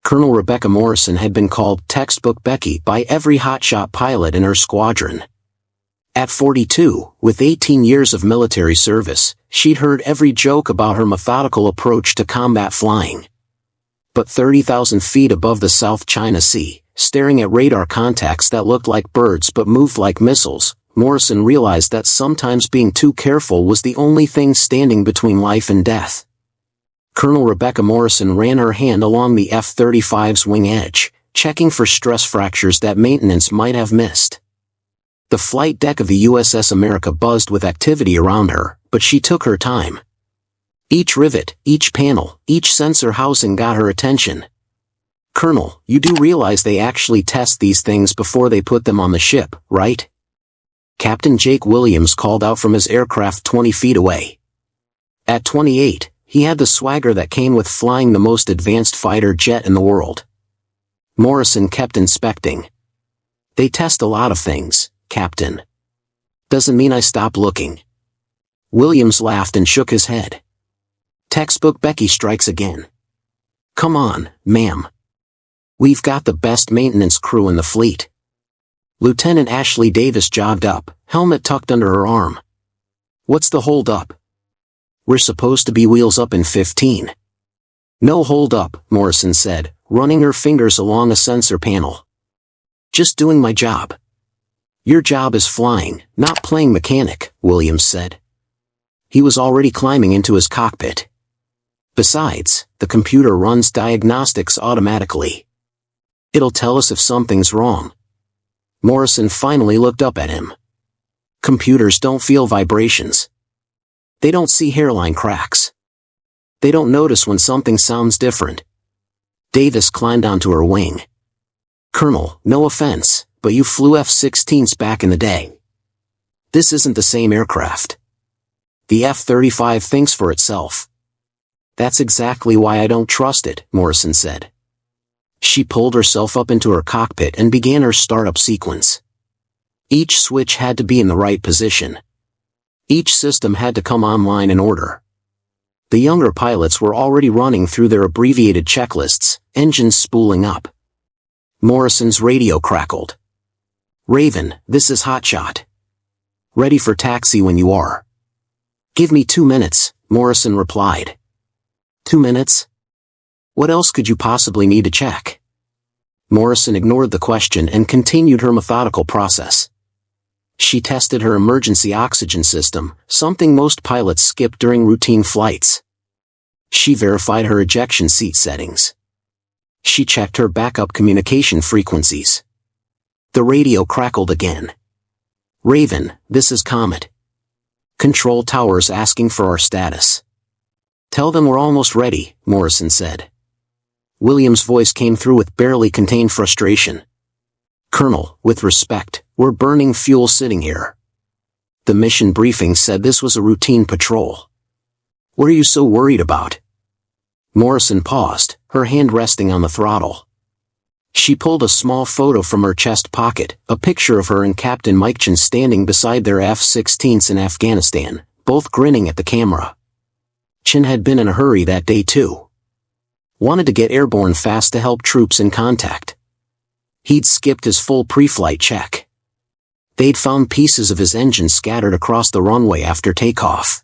Colonel Rebecca Morrison had been called Textbook Becky by every hotshot pilot in her squadron. At 42, with 18 years of military service, she'd heard every joke about her methodical approach to combat flying. But 30,000 feet above the South China Sea, staring at radar contacts that looked like birds but moved like missiles, Morrison realized that sometimes being too careful was the only thing standing between life and death. Colonel Rebecca Morrison ran her hand along the F-35's wing edge, checking for stress fractures that maintenance might have missed. The flight deck of the USS America buzzed with activity around her, but she took her time. Each rivet, each panel, each sensor housing got her attention. "Colonel, you do realize they actually test these things before they put them on the ship, right?" Captain Jake Williams called out from his aircraft 20 feet away. At 28, he had the swagger that came with flying the most advanced fighter jet in the world. Morrison kept inspecting. "They test a lot of things, Captain. Doesn't mean I stop looking." Williams laughed and shook his head. "Textbook Becky strikes again. Come on, ma'am. We've got the best maintenance crew in the fleet." Lieutenant Ashley Davis jogged up, helmet tucked under her arm. "What's the hold up?" "We're supposed to be wheels up in 15. "No hold up," Morrison said, running her fingers along a sensor panel. "Just doing my job." "Your job is flying, not playing mechanic," Williams said. He was already climbing into his cockpit. "Besides, the computer runs diagnostics automatically. It'll tell us if something's wrong." Morrison finally looked up at him. "Computers don't feel vibrations. They don't see hairline cracks. They don't notice when something sounds different." Davis climbed onto her wing. "Colonel, no offense, but you flew F-16s back in the day. This isn't the same aircraft. The F-35 thinks for itself." "That's exactly why I don't trust it," Morrison said. She pulled herself up into her cockpit and began her startup sequence. Each switch had to be in the right position. Each system had to come online in order. The younger pilots were already running through their abbreviated checklists, engines spooling up. Morrison's radio crackled. "Raven, this is Hotshot. Ready for taxi when you are." "Give me 2 minutes," Morrison replied. 2 minutes? What else could you possibly need to check? Morrison ignored the question and continued her methodical process. She tested her emergency oxygen system, something most pilots skip during routine flights. She verified her ejection seat settings. She checked her backup communication frequencies. The radio crackled again. "Raven, this is Comet. Control tower's asking for our status." "Tell them we're almost ready," Morrison said. Williams' voice came through with barely contained frustration. "Colonel, with respect, we're burning fuel sitting here. The mission briefing said this was a routine patrol. What are you so worried about?" Morrison paused, her hand resting on the throttle. She pulled a small photo from her chest pocket, a picture of her and Captain Mike Chen standing beside their F-16s in Afghanistan, both grinning at the camera. Chen had been in a hurry that day too. Wanted to get airborne fast to help troops in contact. He'd skipped his full pre-flight check. They'd found pieces of his engine scattered across the runway after takeoff.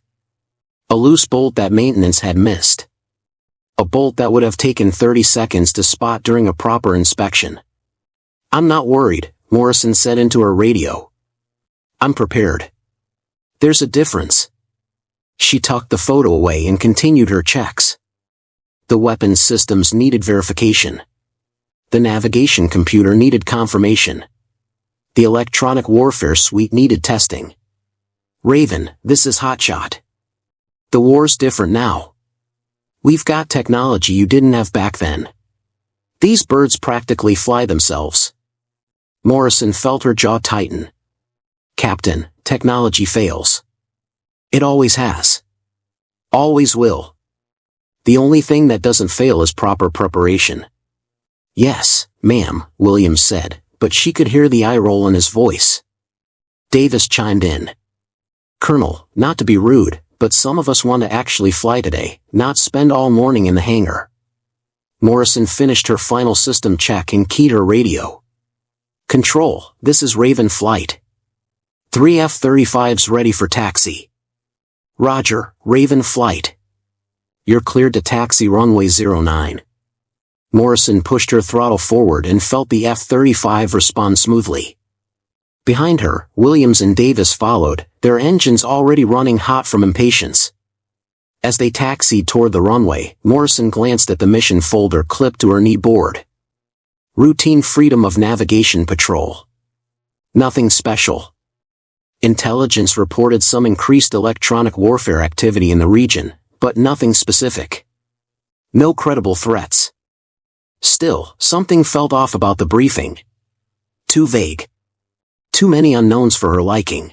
A loose bolt that maintenance had missed. A bolt that would have taken 30 seconds to spot during a proper inspection. "I'm not worried," Morrison said into her radio. "I'm prepared. There's a difference." She tucked the photo away and continued her checks. The weapons systems needed verification. The navigation computer needed confirmation. The electronic warfare suite needed testing. "Raven, this is Hotshot. The war's different now. We've got technology you didn't have back then. These birds practically fly themselves." Morrison felt her jaw tighten. "Captain, technology fails. It always has. Always will. The only thing that doesn't fail is proper preparation." "Yes, ma'am," Williams said, but she could hear the eye roll in his voice. Davis chimed in. "Colonel, not to be rude, but some of us want to actually fly today, not spend all morning in the hangar." Morrison finished her final system check and keyed her radio. "Control, this is Raven Flight. 3 F-35s ready for taxi." "Roger, Raven Flight. You're cleared to taxi runway 09. Morrison pushed her throttle forward and felt the F-35 respond smoothly. Behind her, Williams and Davis followed, their engines already running hot from impatience. As they taxied toward the runway, Morrison glanced at the mission folder clipped to her knee board. Routine Freedom of Navigation Patrol. Nothing special. Intelligence reported some increased electronic warfare activity in the region, but nothing specific. No credible threats. Still, something felt off about the briefing. Too vague. Too many unknowns for her liking.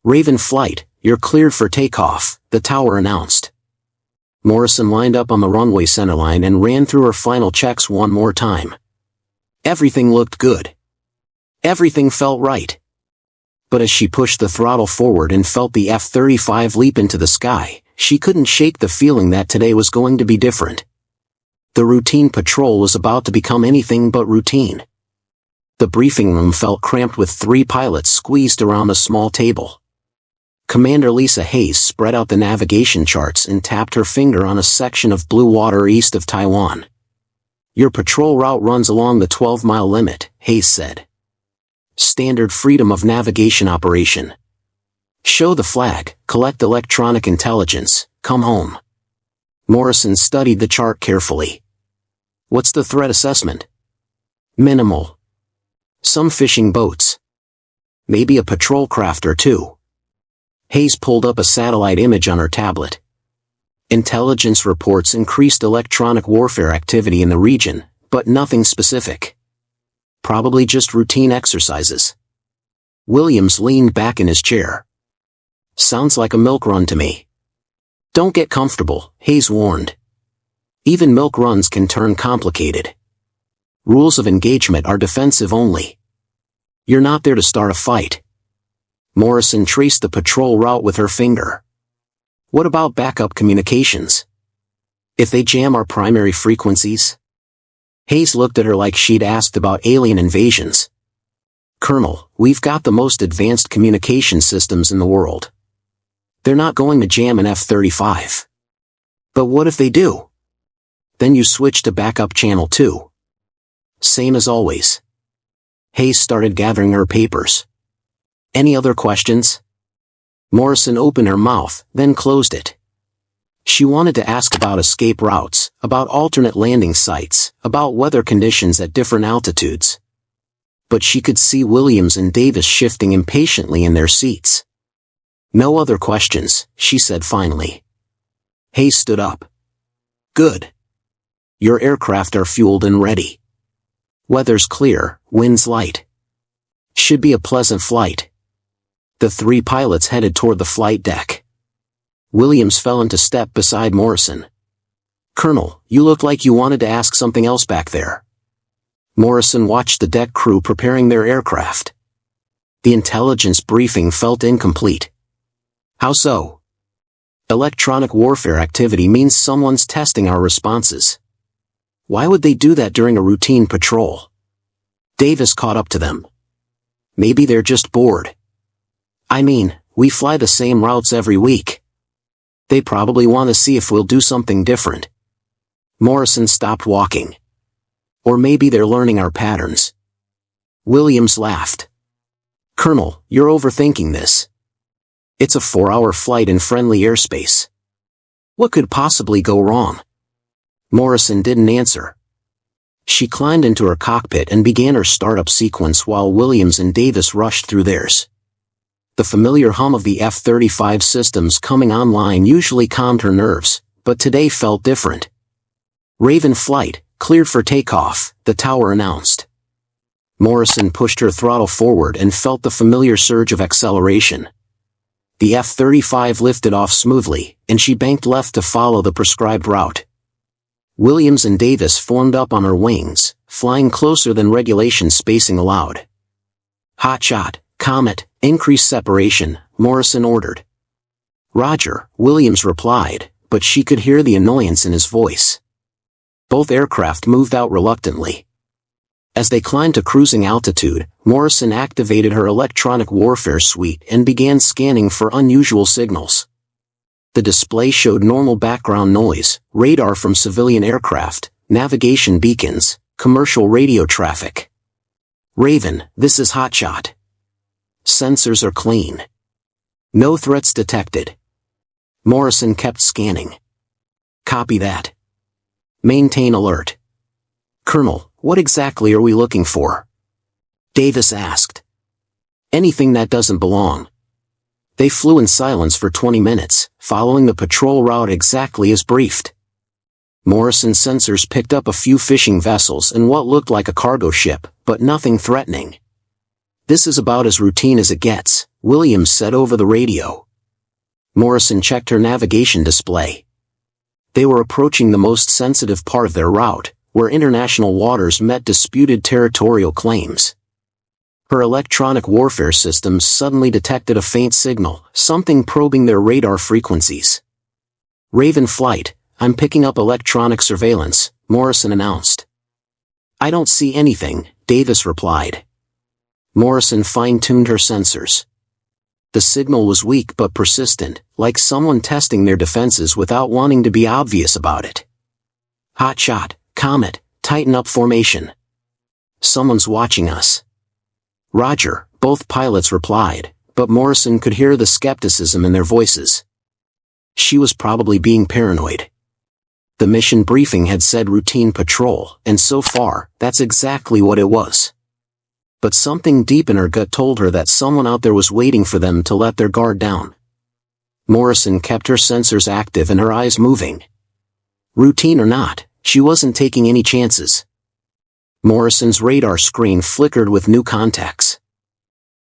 "Raven Flight, you're cleared for takeoff," the tower announced. Morrison lined up on the runway centerline and ran through her final checks one more time. Everything looked good. Everything felt right. But as she pushed the throttle forward and felt the F-35 leap into the sky, she couldn't shake the feeling that today was going to be different. The routine patrol was about to become anything but routine. The briefing room felt cramped with 3 pilots squeezed around a small table. Commander Lisa Hayes spread out the navigation charts and tapped her finger on a section of blue water east of Taiwan. "Your patrol route runs along the 12-mile limit," Hayes said. "Standard freedom of navigation operation. Show the flag, collect electronic intelligence, come home." Morrison studied the chart carefully. "What's the threat assessment?" "Minimal. Some fishing boats. Maybe a patrol craft or two." Hayes pulled up a satellite image on her tablet. Intelligence reports increased electronic warfare activity in the region, but nothing specific. Probably just routine exercises. Williams leaned back in his chair. "Sounds like a milk run to me." "Don't get comfortable," Hayes warned. "Even milk runs can turn complicated. Rules of engagement are defensive only. You're not there to start a fight." Morrison traced the patrol route with her finger. "What about backup communications? If they jam our primary frequencies?" Hayes looked at her like she'd asked about alien invasions. "Colonel, we've got the most advanced communication systems in the world. They're not going to jam an F-35. But what if they do? Then you switch to backup channel 2. Same as always." Hayes started gathering her papers. "Any other questions?" Morrison opened her mouth, then closed it. She wanted to ask about escape routes, about alternate landing sites, about weather conditions at different altitudes. But she could see Williams and Davis shifting impatiently in their seats. "No other questions," she said finally. Hayes stood up. "Good. Your aircraft are fueled and ready. Weather's clear, winds light. Should be a pleasant flight." The 3 pilots headed toward the flight deck. Williams fell into step beside Morrison. "Colonel, you look like you wanted to ask something else back there." Morrison watched the deck crew preparing their aircraft. The intelligence briefing felt incomplete. "How so?" "Electronic warfare activity means someone's testing our responses. Why would they do that during a routine patrol?" Davis caught up to them. "Maybe they're just bored. I mean, we fly the same routes every week. They probably want to see if we'll do something different." Morrison stopped walking. "Or maybe they're learning our patterns." Williams laughed. "Colonel, you're overthinking this. It's a 4-hour flight in friendly airspace. What could possibly go wrong?" Morrison didn't answer. She climbed into her cockpit and began her startup sequence while Williams and Davis rushed through theirs. The familiar hum of the F-35 systems coming online usually calmed her nerves, but today felt different. "Raven Flight, cleared for takeoff," the tower announced. Morrison pushed her throttle forward and felt the familiar surge of acceleration. The F-35 lifted off smoothly, and she banked left to follow the prescribed route. Williams and Davis formed up on her wings, flying closer than regulation spacing allowed. "Hotshot, Comet, increase separation," Morrison ordered. "Roger," Williams replied, but she could hear the annoyance in his voice. Both aircraft moved out reluctantly. As they climbed to cruising altitude, Morrison activated her electronic warfare suite and began scanning for unusual signals. The display showed normal background noise, radar from civilian aircraft, navigation beacons, commercial radio traffic. Raven, this is Hotshot. Sensors are clean. No threats detected. Morrison kept scanning. Copy that. Maintain alert. Colonel, what exactly are we looking for? Davis asked. Anything that doesn't belong. They flew in silence for 20 minutes, following the patrol route exactly as briefed. Morrison's sensors picked up a few fishing vessels and what looked like a cargo ship, but nothing threatening. This is about as routine as it gets, Williams said over the radio. Morrison checked her navigation display. They were approaching the most sensitive part of their route, where international waters met disputed territorial claims. Her electronic warfare systems suddenly detected a faint signal, something probing their radar frequencies. Raven flight, I'm picking up electronic surveillance, Morrison announced. I don't see anything, Davis replied. Morrison fine-tuned her sensors. The signal was weak but persistent, like someone testing their defenses without wanting to be obvious about it. Hotshot, Comet, tighten up formation. Someone's watching us. Roger, both pilots replied, but Morrison could hear the skepticism in their voices. She was probably being paranoid. The mission briefing had said routine patrol, and so far, that's exactly what it was. But something deep in her gut told her that someone out there was waiting for them to let their guard down. Morrison kept her sensors active and her eyes moving. Routine or not, she wasn't taking any chances. Morrison's radar screen flickered with new contacts.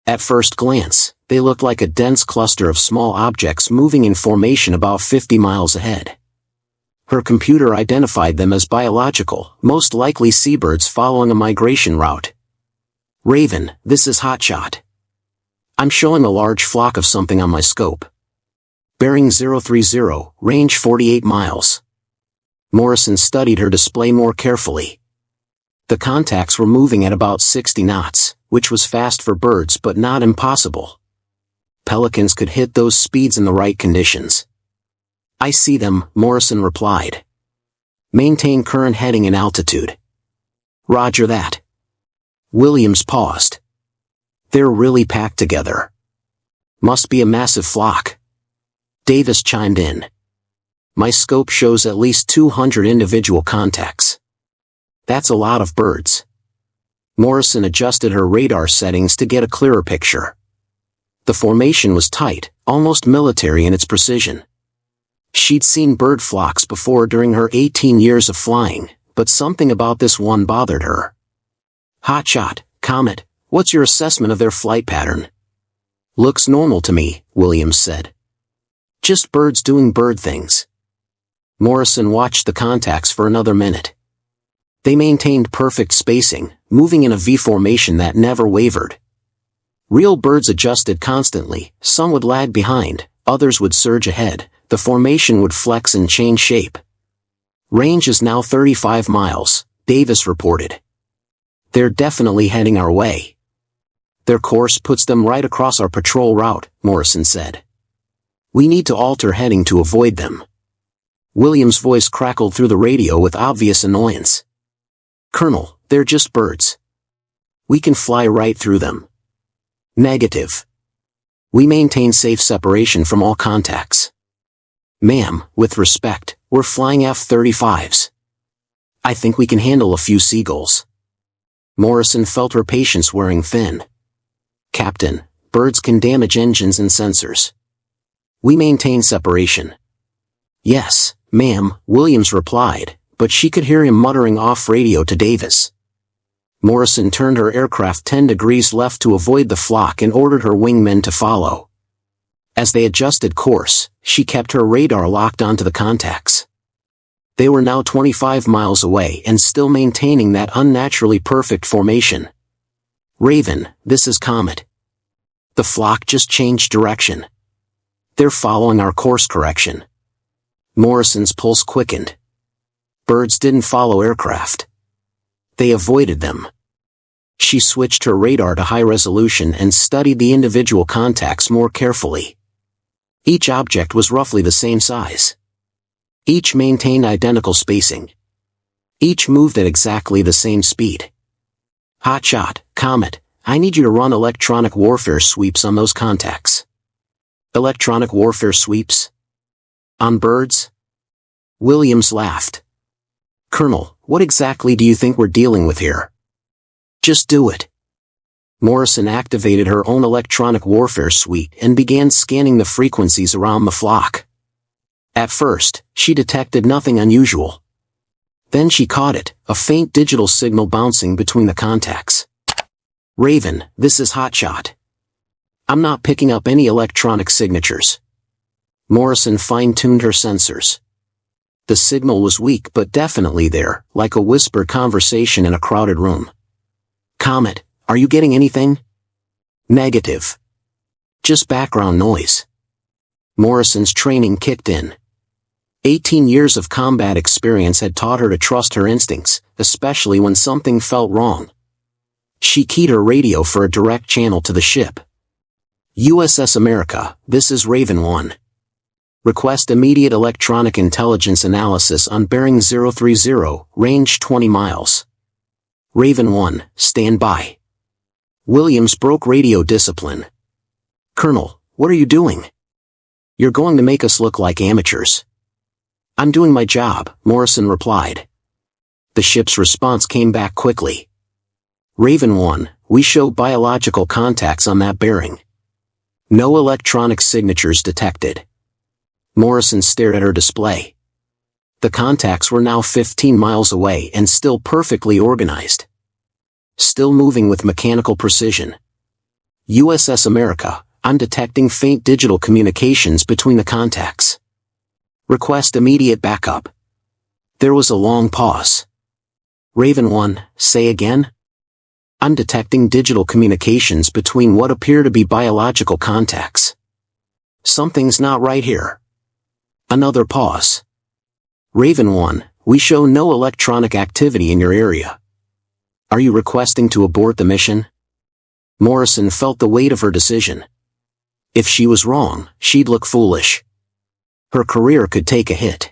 At first glance, they looked like a dense cluster of small objects moving in formation about 50 miles ahead. Her computer identified them as biological, most likely seabirds following a migration route. Raven, this is Hotshot. I'm showing a large flock of something on my scope. Bearing 030, range 48 miles. Morrison studied her display more carefully. The contacts were moving at about 60 knots, which was fast for birds but not impossible. Pelicans could hit those speeds in the right conditions. I see them, Morrison replied. Maintain current heading and altitude. Roger that. Williams paused. They're really packed together. Must be a massive flock. Davis chimed in. My scope shows at least 200 individual contacts. That's a lot of birds. Morrison adjusted her radar settings to get a clearer picture. The formation was tight, almost military in its precision. She'd seen bird flocks before during her 18 years of flying, but something about this one bothered her. Hotshot, Comet, what's your assessment of their flight pattern? Looks normal to me, Williams said. Just birds doing bird things. Morrison watched the contacts for another minute. They maintained perfect spacing, moving in a V formation that never wavered. Real birds adjusted constantly, some would lag behind, others would surge ahead, the formation would flex and change shape. Range is now 35 miles, Davis reported. They're definitely heading our way. Their course puts them right across our patrol route, Morrison said. We need to alter heading to avoid them. Williams' voice crackled through the radio with obvious annoyance. Colonel, they're just birds. We can fly right through them. Negative. We maintain safe separation from all contacts. Ma'am, with respect, we're flying F-35s. I think we can handle a few seagulls. Morrison felt her patience wearing thin. Captain, birds can damage engines and sensors. We maintain separation. Yes, ma'am, Williams replied, but she could hear him muttering off radio to Davis. Morrison turned her aircraft 10 degrees left to avoid the flock and ordered her wingmen to follow. As they adjusted course, she kept her radar locked onto the contacts. They were now 25 miles away and still maintaining that unnaturally perfect formation. Raven, this is Comet. The flock just changed direction. They're following our course correction. Morrison's pulse quickened. Birds didn't follow aircraft. They avoided them. She switched her radar to high resolution and studied the individual contacts more carefully. Each object was roughly the same size. Each maintained identical spacing. Each moved at exactly the same speed. Hotshot, Comet, I need you to run electronic warfare sweeps on those contacts. Electronic warfare sweeps? On birds? Williams laughed. Colonel, what exactly do you think we're dealing with here? Just do it. Morrison activated her own electronic warfare suite and began scanning the frequencies around the flock. At first, she detected nothing unusual. Then she caught it, a faint digital signal bouncing between the contacts. Raven, this is Hotshot. I'm not picking up any electronic signatures. Morrison fine-tuned her sensors. The signal was weak but definitely there, like a whispered conversation in a crowded room. Comet, are you getting anything? Negative. Just background noise. Morrison's training kicked in. 18 years of combat experience had taught her to trust her instincts, especially when something felt wrong. She keyed her radio for a direct channel to the ship. USS America, this is Raven 1. Request immediate electronic intelligence analysis on bearing 030, range 20 miles. Raven 1, stand by. Williams broke radio discipline. Colonel, what are you doing? You're going to make us look like amateurs. I'm doing my job, Morrison replied. The ship's response came back quickly. Raven 1, we show biological contacts on that bearing. No electronic signatures detected. Morrison stared at her display. The contacts were now 15 miles away and still perfectly organized. Still moving with mechanical precision. USS America, I'm detecting faint digital communications between the contacts. Request immediate backup. There was a long pause. Raven 1, say again? I'm detecting digital communications between what appear to be biological contacts. Something's not right here. Another pause. Raven 1, we show no electronic activity in your area. Are you requesting to abort the mission? Morrison felt the weight of her decision. If she was wrong, she'd look foolish. Her career could take a hit.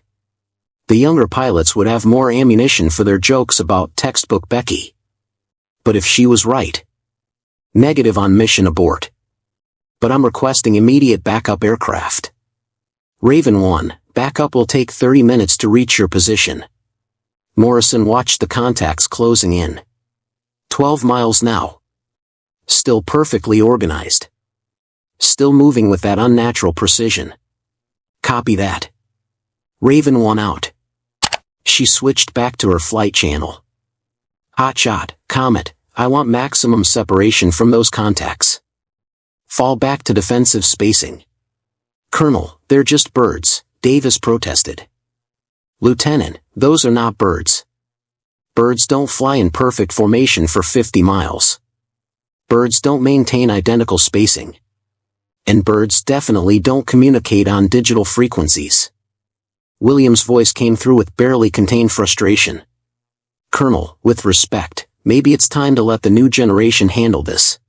The younger pilots would have more ammunition for their jokes about textbook Becky. But if she was right. Negative on mission abort. But I'm requesting immediate backup aircraft. Raven 1, backup will take 30 minutes to reach your position. Morrison watched the contacts closing in. 12 miles now. Still perfectly organized. Still moving with that unnatural precision. Copy that. Raven 1 out. She switched back to her flight channel. Hotshot, Comet, I want maximum separation from those contacts. Fall back to defensive spacing. Colonel, they're just birds, Davis protested. Lieutenant, those are not birds. Birds don't fly in perfect formation for 50 miles. Birds don't maintain identical spacing. And birds definitely don't communicate on digital frequencies. Williams' voice came through with barely contained frustration. Colonel, with respect, maybe it's time to let the new generation handle this.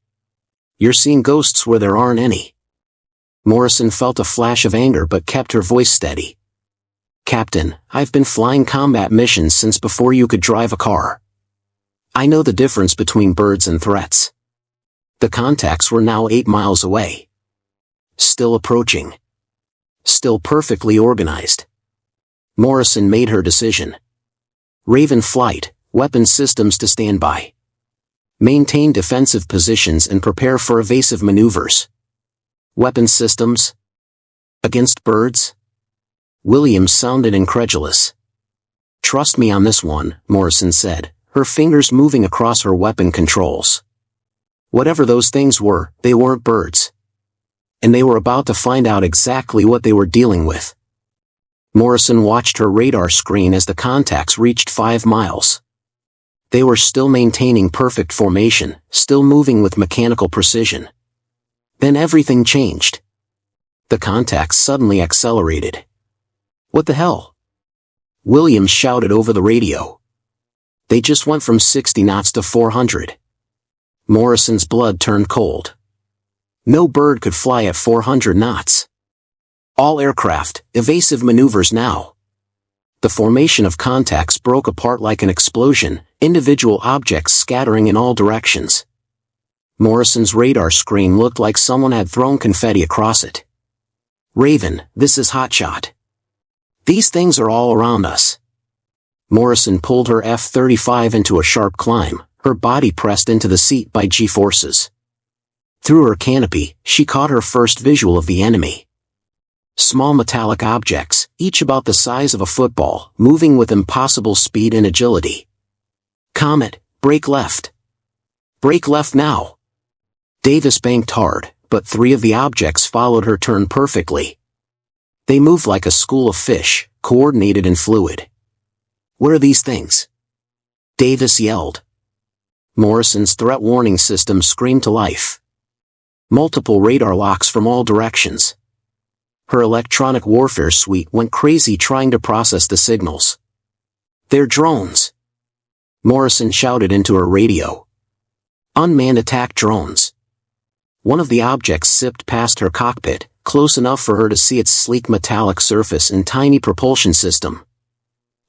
You're seeing ghosts where there aren't any. Morrison felt a flash of anger but kept her voice steady. Captain, I've been flying combat missions since before you could drive a car. I know the difference between birds and threats. The contacts were now 8 miles away. Still approaching. Still perfectly organized. Morrison made her decision. Raven flight, weapon systems to stand by. Maintain defensive positions and prepare for evasive maneuvers. Weapon systems? Against birds? Williams sounded incredulous. Trust me on this one, Morrison said, her fingers moving across her weapon controls. Whatever those things were, they weren't birds. And they were about to find out exactly what they were dealing with. Morrison watched her radar screen as the contacts reached 5 miles. They were still maintaining perfect formation, still moving with mechanical precision. Then everything changed. The contacts suddenly accelerated. What the hell? Williams shouted over the radio. They just went from 60 knots to 400. Morrison's blood turned cold. No bird could fly at 400 knots. All aircraft, evasive maneuvers now. The formation of contacts broke apart like an explosion, individual objects scattering in all directions. Morrison's radar screen looked like someone had thrown confetti across it. Raven, this is Hotshot. These things are all around us. Morrison pulled her F-35 into a sharp climb, her body pressed into the seat by G-forces. Through her canopy, she caught her first visual of the enemy. Small metallic objects, each about the size of a football, moving with impossible speed and agility. Comet, brake left. Brake left now. Davis banked hard, but 3 of the objects followed her turn perfectly. They moved like a school of fish, coordinated and fluid. What are these things? Davis yelled. Morrison's threat warning system screamed to life. Multiple radar locks from all directions. Her electronic warfare suite went crazy trying to process the signals. They're drones. Morrison shouted into her radio. Unmanned attack drones. One of the objects zipped past her cockpit, close enough for her to see its sleek metallic surface and tiny propulsion system.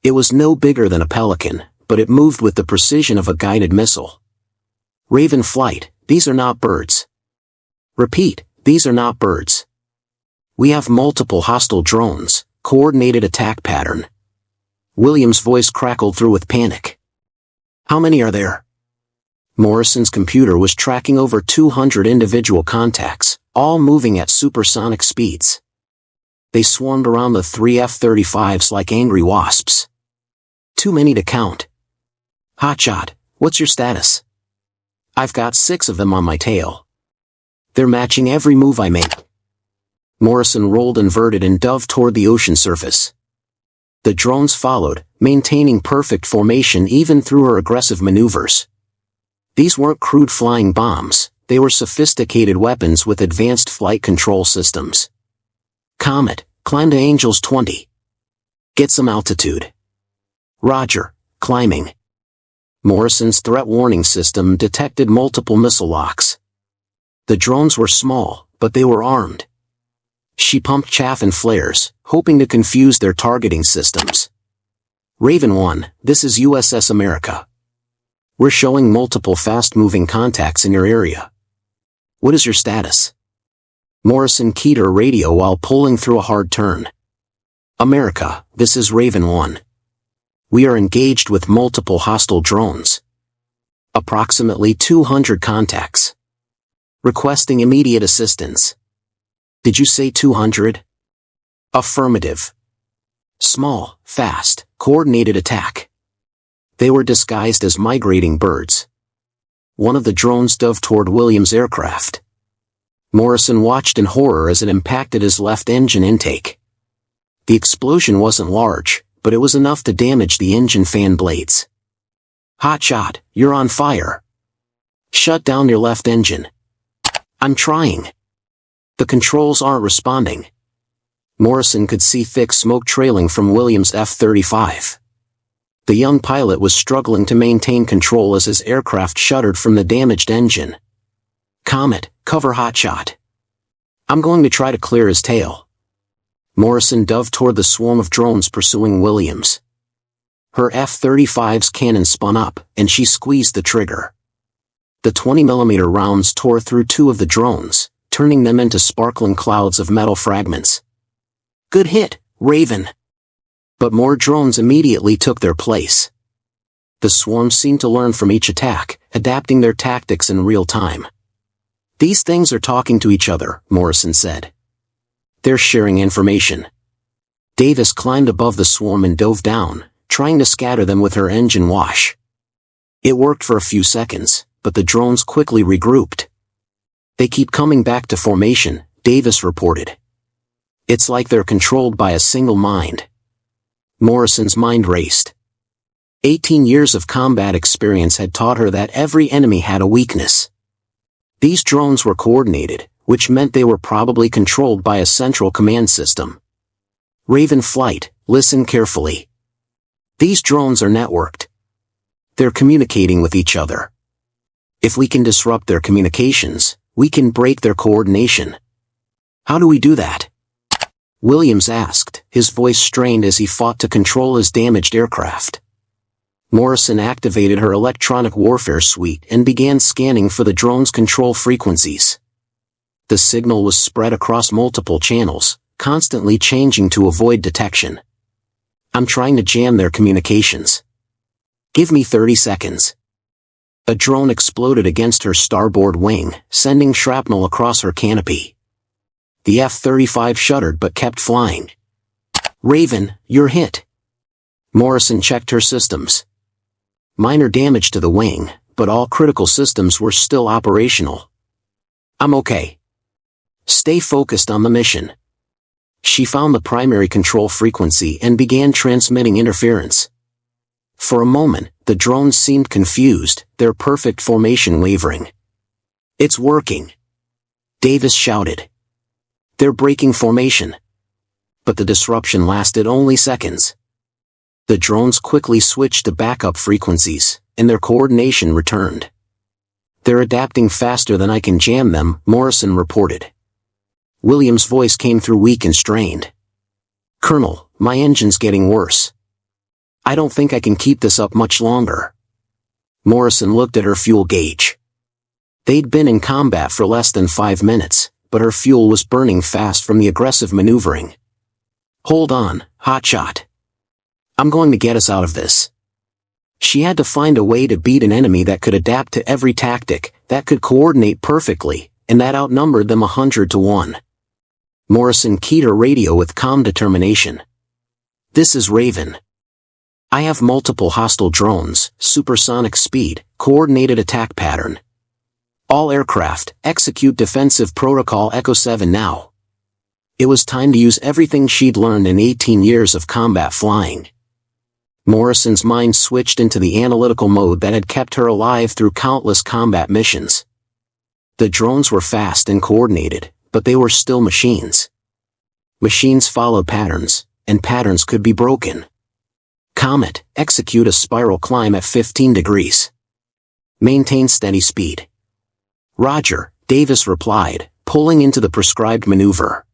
It was no bigger than a pelican, but it moved with the precision of a guided missile. Raven flight, these are not birds. Repeat, these are not birds. We have multiple hostile drones, coordinated attack pattern. Williams' voice crackled through with panic. How many are there? Morrison's computer was tracking over 200 individual contacts, all moving at supersonic speeds. They swarmed around the 3 F-35s like angry wasps. Too many to count. Hotshot, what's your status? I've got 6 of them on my tail. They're matching every move I make. Morrison rolled inverted and dove toward the ocean surface. The drones followed, maintaining perfect formation even through her aggressive maneuvers. These weren't crude flying bombs, they were sophisticated weapons with advanced flight control systems. Comet, climb to Angels 20. Get some altitude. Roger, climbing. Morrison's threat warning system detected multiple missile locks. The drones were small, but they were armed. She pumped chaff and flares, hoping to confuse their targeting systems. Raven 1, this is USS America. We're showing multiple fast-moving contacts in your area. What is your status? Morrison keyed her radio while pulling through a hard turn. America, this is Raven 1. We are engaged with multiple hostile drones. Approximately 200 contacts. Requesting immediate assistance. Did you say 200? Affirmative. Small, fast, coordinated attack. They were disguised as migrating birds. One of the drones dove toward Williams' aircraft. Morrison watched in horror as it impacted his left engine intake. The explosion wasn't large, but it was enough to damage the engine fan blades. Hotshot, you're on fire. Shut down your left engine. I'm trying. The controls aren't responding. Morrison could see thick smoke trailing from Williams' F-35. The young pilot was struggling to maintain control as his aircraft shuddered from the damaged engine. Comet, cover Hotshot. I'm going to try to clear his tail. Morrison dove toward the swarm of drones pursuing Williams. Her F-35's cannon spun up, and she squeezed the trigger. The 20mm rounds tore through 2 of the drones, turning them into sparkling clouds of metal fragments. Good hit, Raven. But more drones immediately took their place. The swarm seemed to learn from each attack, adapting their tactics in real time. These things are talking to each other, Morrison said. They're sharing information. Davis climbed above the swarm and dove down, trying to scatter them with her engine wash. It worked for a few seconds, but the drones quickly regrouped. They keep coming back to formation, Davis reported. It's like they're controlled by a single mind. Morrison's mind raced. 18 years of combat experience had taught her that every enemy had a weakness. These drones were coordinated, which meant they were probably controlled by a central command system. Raven flight, listen carefully. These drones are networked. They're communicating with each other. If we can disrupt their communications, we can break their coordination. How do we do that? Williams asked, his voice strained as he fought to control his damaged aircraft. Morrison activated her electronic warfare suite and began scanning for the drone's control frequencies. The signal was spread across multiple channels, constantly changing to avoid detection. I'm trying to jam their communications. Give me 30 seconds. A drone exploded against her starboard wing, sending shrapnel across her canopy. The F-35 shuddered but kept flying. Raven, you're hit. Morrison checked her systems. Minor damage to the wing, but all critical systems were still operational. I'm okay. Stay focused on the mission. She found the primary control frequency and began transmitting interference. For a moment, the drones seemed confused, their perfect formation wavering. It's working. Davis shouted. They're breaking formation. But the disruption lasted only seconds. The drones quickly switched to backup frequencies, and their coordination returned. They're adapting faster than I can jam them, Morrison reported. Williams' voice came through weak and strained. Colonel, my engine's getting worse. I don't think I can keep this up much longer. Morrison looked at her fuel gauge. They'd been in combat for less than 5 minutes, but her fuel was burning fast from the aggressive maneuvering. Hold on, hotshot. I'm going to get us out of this. She had to find a way to beat an enemy that could adapt to every tactic, that could coordinate perfectly, and that outnumbered them 100 to 1. Morrison keyed her radio with calm determination. This is Raven. I have multiple hostile drones, supersonic speed, coordinated attack pattern. All aircraft, execute defensive protocol Echo 7 now. It was time to use everything she'd learned in 18 years of combat flying. Morrison's mind switched into the analytical mode that had kept her alive through countless combat missions. The drones were fast and coordinated, but they were still machines. Machines followed patterns, and patterns could be broken. Comet, execute a spiral climb at 15 degrees. Maintain steady speed. Roger, Davis replied, pulling into the prescribed maneuver.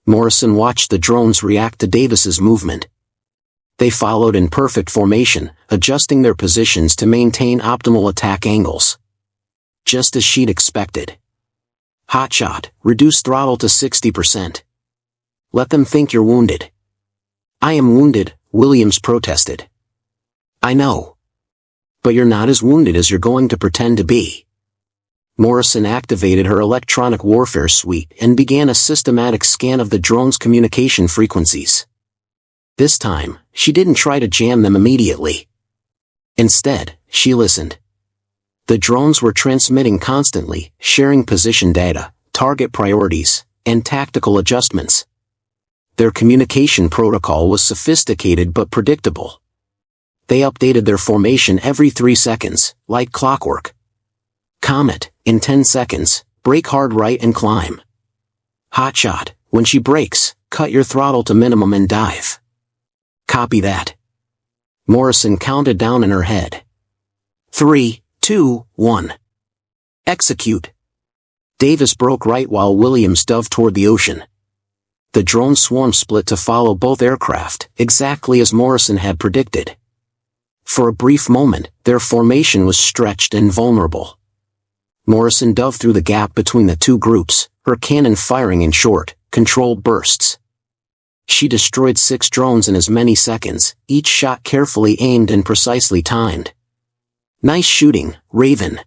Morrison watched the drones react to Davis's movement. They followed in perfect formation, adjusting their positions to maintain optimal attack angles. Just as she'd expected. Hotshot, reduce throttle to 60%. Let them think you're wounded. I am wounded, Williams protested. I know. But you're not as wounded as you're going to pretend to be. Morrison activated her electronic warfare suite and began a systematic scan of the drone's communication frequencies. This time, she didn't try to jam them immediately. Instead, she listened. The drones were transmitting constantly, sharing position data, target priorities, and tactical adjustments. Their communication protocol was sophisticated but predictable. They updated their formation every 3 seconds, like clockwork. Comet, in 10 seconds, brake hard right and climb. Hotshot, when she brakes, cut your throttle to minimum and dive. Copy that. Morrison counted down in her head. 3, 2, 1. Execute. Davis broke right while Williams dove toward the ocean. The drone swarm split to follow both aircraft, exactly as Morrison had predicted. For a brief moment, their formation was stretched and vulnerable. Morrison dove through the gap between the two groups, her cannon firing in short, controlled bursts. She destroyed 6 drones in as many seconds, each shot carefully aimed and precisely timed. Nice shooting, Raven.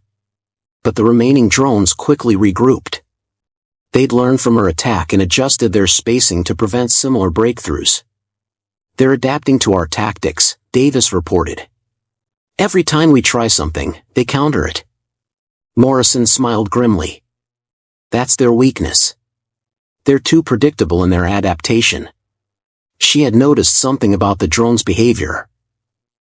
But the remaining drones quickly regrouped. They'd learned from her attack and adjusted their spacing to prevent similar breakthroughs. They're adapting to our tactics, Davis reported. Every time we try something, they counter it. Morrison smiled grimly. That's their weakness. They're too predictable in their adaptation. She had noticed something about the drone's behavior.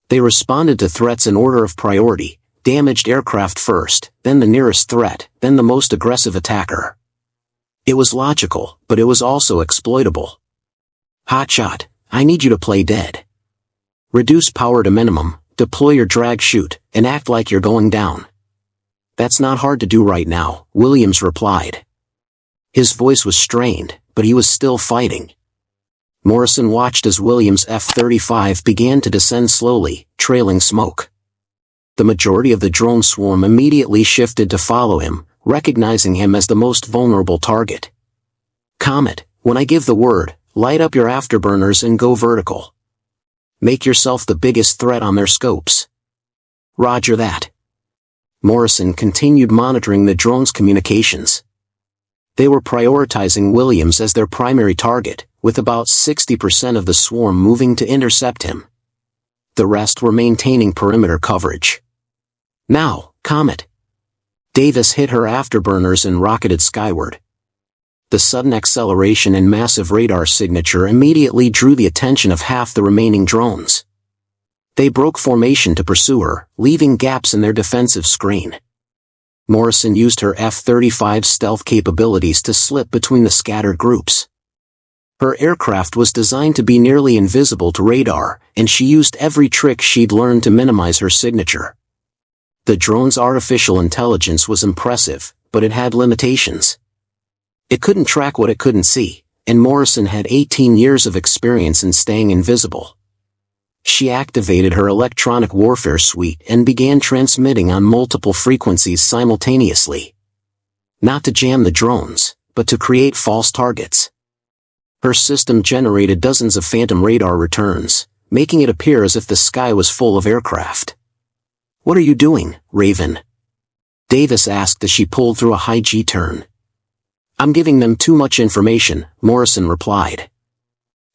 They responded to threats in order of priority, damaged aircraft first, then the nearest threat, then the most aggressive attacker. It was logical, but it was also exploitable. Hotshot, I need you to play dead. Reduce power to minimum, deploy your drag chute, and act like you're going down. That's not hard to do right now, Williams replied. His voice was strained, but he was still fighting. Morrison watched as Williams' F-35 began to descend slowly, trailing smoke. The majority of the drone swarm immediately shifted to follow him, recognizing him as the most vulnerable target. Comet, when I give the word, light up your afterburners and go vertical. Make yourself the biggest threat on their scopes. Roger that. Morrison continued monitoring the drone's communications. They were prioritizing Williams as their primary target, with about 60% of the swarm moving to intercept him. The rest were maintaining perimeter coverage. Now, Comet. Davis hit her afterburners and rocketed skyward. The sudden acceleration and massive radar signature immediately drew the attention of half the remaining drones. They broke formation to pursue her, leaving gaps in their defensive screen. Morrison used her F-35 stealth capabilities to slip between the scattered groups. Her aircraft was designed to be nearly invisible to radar, and she used every trick she'd learned to minimize her signature. The drone's artificial intelligence was impressive, but it had limitations. It couldn't track what it couldn't see, and Morrison had 18 years of experience in staying invisible. She activated her electronic warfare suite and began transmitting on multiple frequencies simultaneously. Not to jam the drones, but to create false targets. Her system generated dozens of phantom radar returns, making it appear as if the sky was full of aircraft. "What are you doing, Raven?" Davis asked as she pulled through a high G-turn. "I'm giving them too much information," Morrison replied.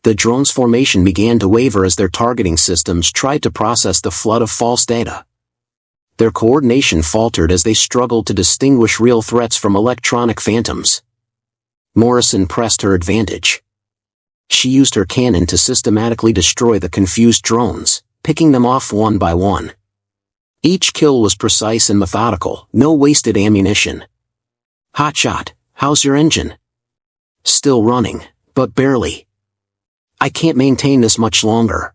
The drone's formation began to waver as their targeting systems tried to process the flood of false data. Their coordination faltered as they struggled to distinguish real threats from electronic phantoms. Morrison pressed her advantage. She used her cannon to systematically destroy the confused drones, picking them off one by one. Each kill was precise and methodical, no wasted ammunition. "Hotshot, how's your engine?" "Still running, but barely. I can't maintain this much longer."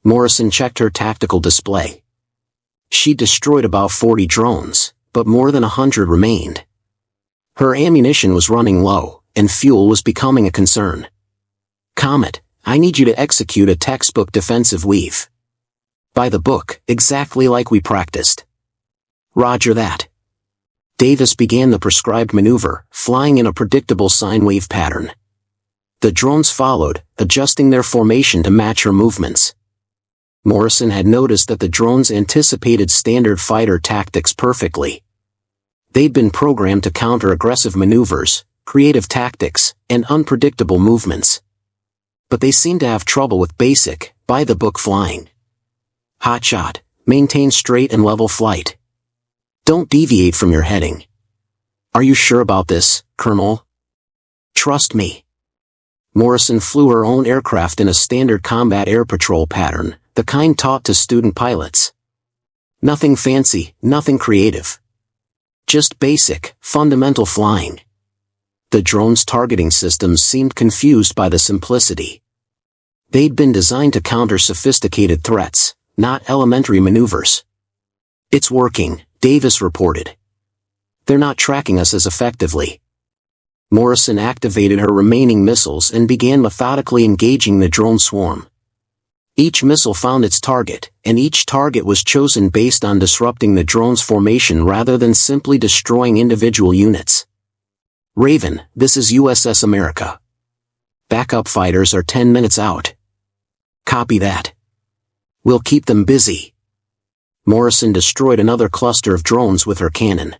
Morrison checked her tactical display. She destroyed about 40 drones, but more than 100 remained. Her ammunition was running low, and fuel was becoming a concern. "Comet, I need you to execute a textbook defensive weave. By the book, exactly like we practiced." "Roger that." Davis began the prescribed maneuver, flying in a predictable sine wave pattern. The drones followed, adjusting their formation to match her movements. Morrison had noticed that the drones anticipated standard fighter tactics perfectly. They'd been programmed to counter aggressive maneuvers, creative tactics, and unpredictable movements. But they seemed to have trouble with basic, by-the-book flying. "Hotshot, maintain straight and level flight. Don't deviate from your heading." "Are you sure about this, Colonel?" "Trust me." Morrison flew her own aircraft in a standard combat air patrol pattern, the kind taught to student pilots. Nothing fancy, nothing creative. Just basic, fundamental flying. The drone's targeting systems seemed confused by the simplicity. They'd been designed to counter sophisticated threats, not elementary maneuvers. "It's working," Davis reported. "They're not tracking us as effectively." Morrison activated her remaining missiles and began methodically engaging the drone swarm. Each missile found its target, and each target was chosen based on disrupting the drone's formation rather than simply destroying individual units. "Raven, this is USS America. Backup fighters are 10 minutes out." "Copy that. We'll keep them busy." Morrison destroyed another cluster of drones with her cannon.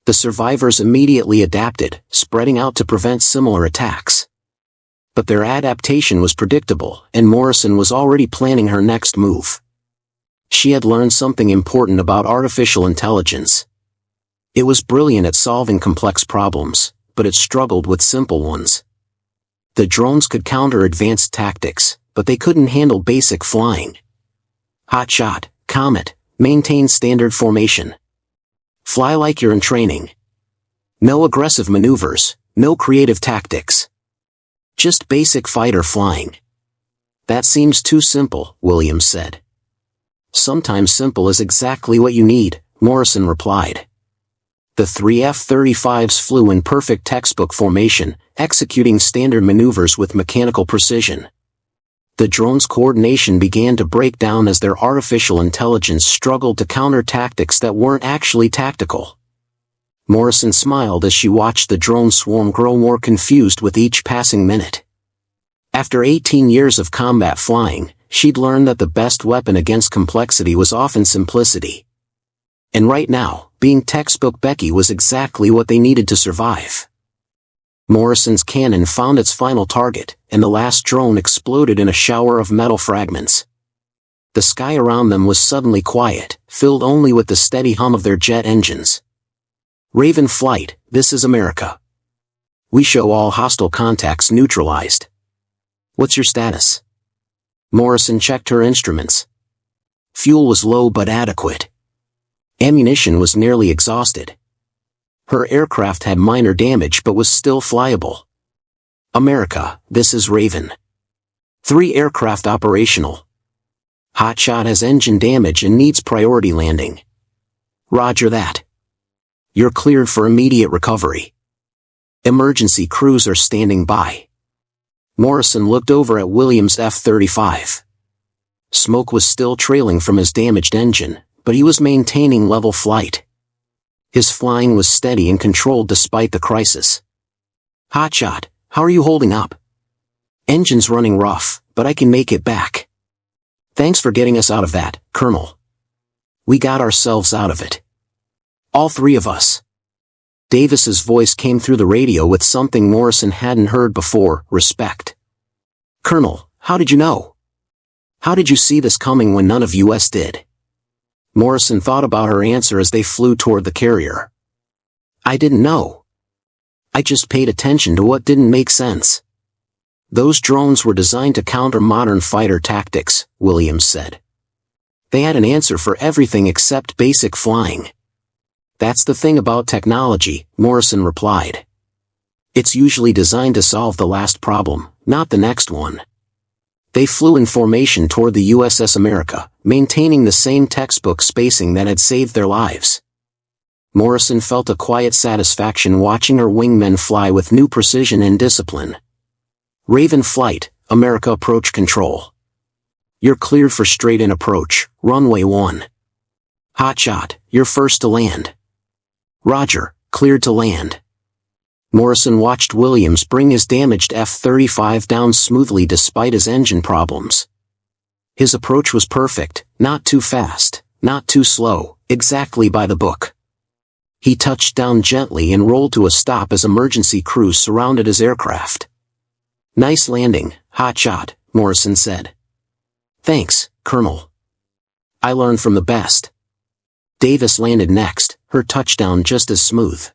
The survivors immediately adapted, spreading out to prevent similar attacks. But their adaptation was predictable, and Morrison was already planning her next move. She had learned something important about artificial intelligence. It was brilliant at solving complex problems, but it struggled with simple ones. The drones could counter advanced tactics, but they couldn't handle basic flying. "Hotshot, Comet, maintain standard formation. Fly like you're in training. No aggressive maneuvers, no creative tactics. Just basic fighter flying." That seems too simple, Williams said. Sometimes simple is exactly what you need, Morrison replied. The three F-35s flew in perfect textbook formation, executing standard maneuvers with mechanical precision. The drone's coordination began to break down as their artificial intelligence struggled to counter tactics that weren't actually tactical. Morrison smiled as she watched the drone swarm grow more confused with each passing minute. After 18 years of combat flying, she'd learned that the best weapon against complexity was often simplicity. And right now, being textbook Becky was exactly what they needed to survive. Morrison's cannon found its final target, and the last drone exploded in a shower of metal fragments. The sky around them was suddenly quiet, filled only with the steady hum of their jet engines. Raven Flight, this is America. We show all hostile contacts neutralized. What's your status? Morrison checked her instruments. Fuel was low but adequate. Ammunition was nearly exhausted. Her aircraft had minor damage but was still flyable. America, this is Raven. 3 aircraft operational. Hotshot has engine damage and needs priority landing. Roger that. You're cleared for immediate recovery. Emergency crews are standing by. Morrison looked over at Williams' F-35. Smoke was still trailing from his damaged engine, but he was maintaining level flight. His flying was steady and controlled despite the crisis. Hotshot, how are you holding up? Engine's running rough, but I can make it back. Thanks for getting us out of that, Colonel. We got ourselves out of it. All 3 of us. Davis's voice came through the radio with something Morrison hadn't heard before, respect. Colonel, how did you know? How did you see this coming when none of us did? Morrison thought about her answer as they flew toward the carrier. I didn't know. I just paid attention to what didn't make sense. Those drones were designed to counter modern fighter tactics, Williams said. They had an answer for everything except basic flying. That's the thing about technology, Morrison replied. It's usually designed to solve the last problem, not the next one. They flew in formation toward the USS America, maintaining the same textbook spacing that had saved their lives. Morrison felt a quiet satisfaction watching her wingmen fly with new precision and discipline. Raven Flight, America approach control. You're cleared for straight-in approach, runway 1. Hotshot, you're first to land. Roger, cleared to land. Morrison watched Williams bring his damaged F-35 down smoothly despite his engine problems. His approach was perfect, not too fast, not too slow, exactly by the book. He touched down gently and rolled to a stop as emergency crews surrounded his aircraft. Nice landing, Hotshot, Morrison said. Thanks, Colonel. I learned from the best. Davis landed next, her touchdown just as smooth.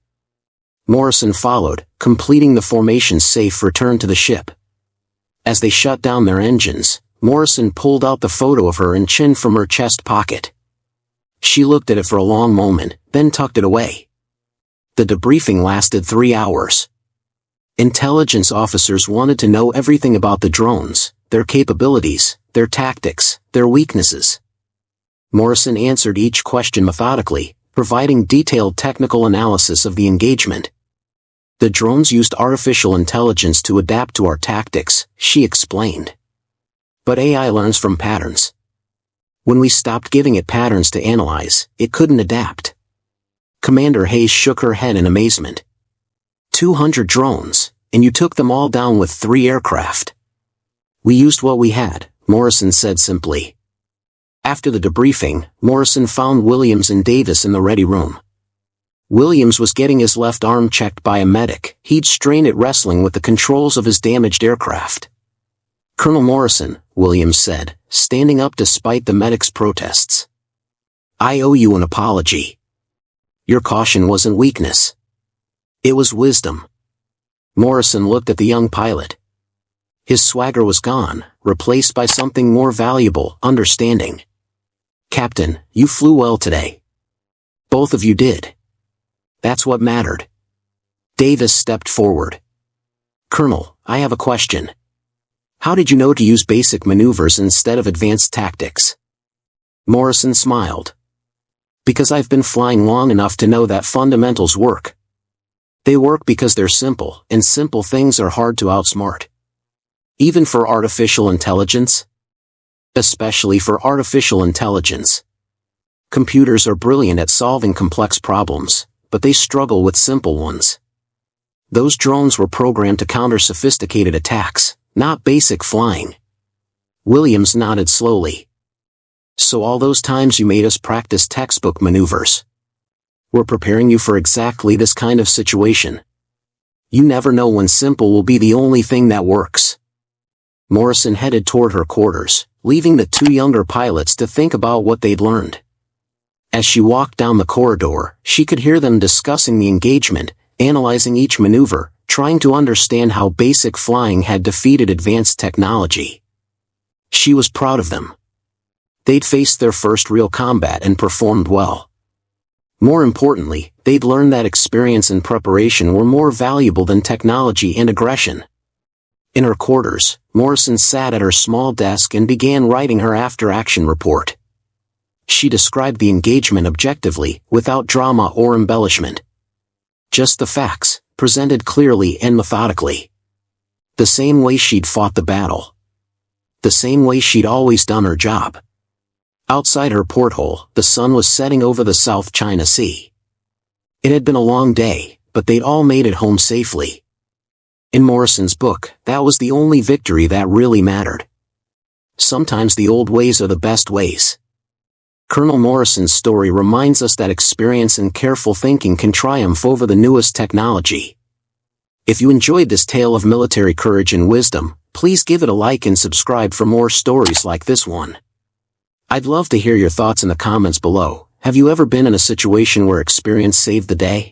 Morrison followed, completing the formation's safe return to the ship. As they shut down their engines, Morrison pulled out the photo of her and chin from her chest pocket. She looked at it for a long moment, then tucked it away. The debriefing lasted 3 hours. Intelligence officers wanted to know everything about the drones, their capabilities, their tactics, their weaknesses. Morrison answered each question methodically, providing detailed technical analysis of the engagement. The drones used artificial intelligence to adapt to our tactics, she explained. But AI learns from patterns. When we stopped giving it patterns to analyze, it couldn't adapt. Commander Hayes shook her head in amazement. 200 drones, and you took them all down with 3 aircraft. We used what we had, Morrison said simply. After the debriefing, Morrison found Williams and Davis in the ready room. Williams was getting his left arm checked by a medic. He'd strained at wrestling with the controls of his damaged aircraft. Colonel Morrison, Williams said, standing up despite the medic's protests. I owe you an apology. Your caution wasn't weakness. It was wisdom. Morrison looked at the young pilot. His swagger was gone, replaced by something more valuable, understanding. Captain, you flew well today. Both of you did. That's what mattered. Davis stepped forward. Colonel, I have a question. How did you know to use basic maneuvers instead of advanced tactics? Morrison smiled. Because I've been flying long enough to know that fundamentals work. They work because they're simple, and simple things are hard to outsmart. Even for artificial intelligence? Especially for artificial intelligence. Computers are brilliant at solving complex problems, but they struggle with simple ones. Those drones were programmed to counter sophisticated attacks, not basic flying. Williams nodded slowly. So all those times you made us practice textbook maneuvers. We're preparing you for exactly this kind of situation. You never know when simple will be the only thing that works. Morrison headed toward her quarters, leaving the two younger pilots to think about what they'd learned. As she walked down the corridor, she could hear them discussing the engagement, analyzing each maneuver, trying to understand how basic flying had defeated advanced technology. She was proud of them. They'd faced their first real combat and performed well. More importantly, they'd learned that experience and preparation were more valuable than technology and aggression. In her quarters, Morrison sat at her small desk and began writing her after-action report. She described the engagement objectively, without drama or embellishment. Just the facts, presented clearly and methodically. The same way she'd fought the battle. The same way she'd always done her job. Outside her porthole, the sun was setting over the South China Sea. It had been a long day, but they'd all made it home safely. In Morrison's book, that was the only victory that really mattered. Sometimes the old ways are the best ways. Colonel Morrison's story reminds us that experience and careful thinking can triumph over the newest technology. If you enjoyed this tale of military courage and wisdom, please give it a like and subscribe for more stories like this one. I'd love to hear your thoughts in the comments below. Have you ever been in a situation where experience saved the day?